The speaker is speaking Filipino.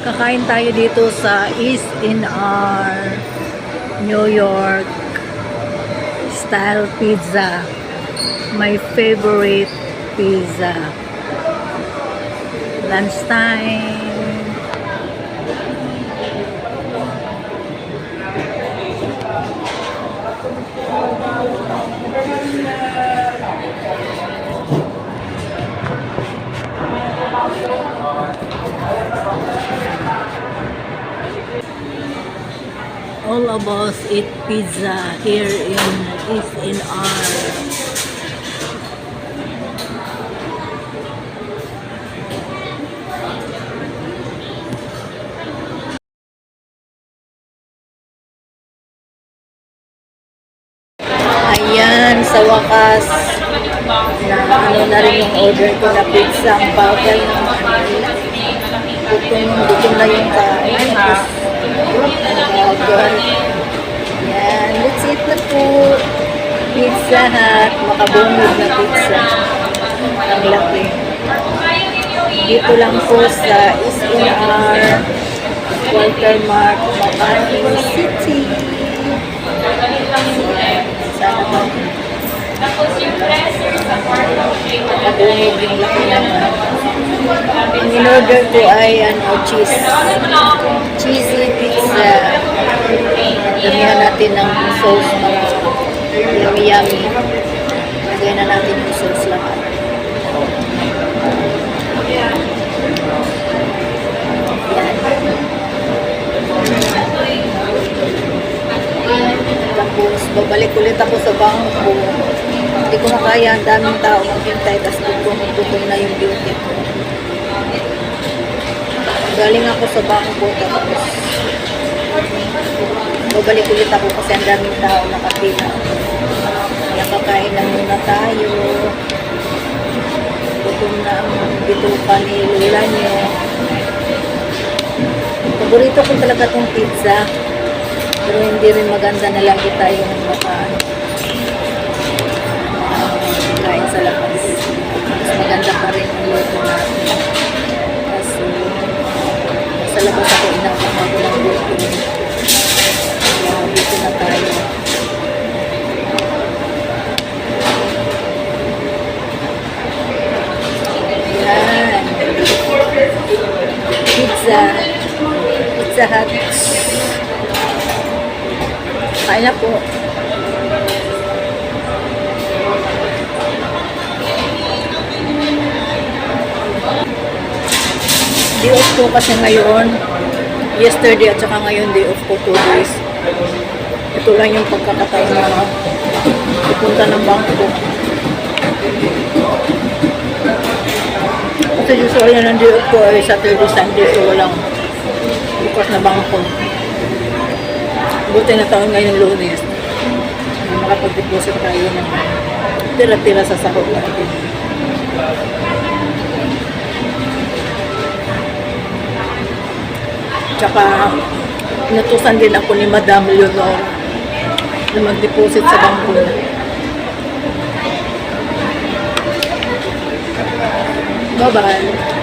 Kakain tayo dito sa East NR New York style pizza. My favorite pizza. Lunchtime. All of us eat pizza here in East NR. Ayan, sa wakas, na na rin yung order ko na pizza. Ang bagal naman. Gutom na yung kain. Yan, let's eat na po. Pizza Hut, makabungod na pizza. Ang laki. Dito lang po sa East NR, Walter Mart, Makati City. Sana ba? Makabungod yung laki naman. Ang in-order ko ay cheesy pizza. Damihan natin ng sauce para yummy. Lagyan na natin yung sauce lahat. Yan. Tapos babalik ulit ako sa bangko. Hindi ko na kaya, ang daming tao maghintay, tapos gutom na yung beauty ko. Galing ako sa bangko, tapos babalik ulit ako kasi ang daming tao nakapila. Nakakain na muna tayo. Gutom na ang bituka ni Lola niyo. Paborito ko talaga itong pizza. Pero hindi rin maganda na lagi tayong kain sa labas. Mas maganda pa rin ang luto natin. Kasi sa labas ako inakapag ng luto. Kaya dito na tayo. Yan. Pizza Hut. Kain na po. Day off ko kasi ngayon. Yesterday at saka ngayon day off ko 2 days. Ito lang yung pagkakataon na pupunta ng bangko. Kasi usually yan ang day off ko ay Saturday, Sunday. So walang bukas na bangko. Buti na taon ngayon Lunes. Makapag-deposit tayo ng tira-tira sa sahod natin. Tsaka inutusan din ako ni Madam Leonor na mag-deposit sa bangko na. Bye-bye.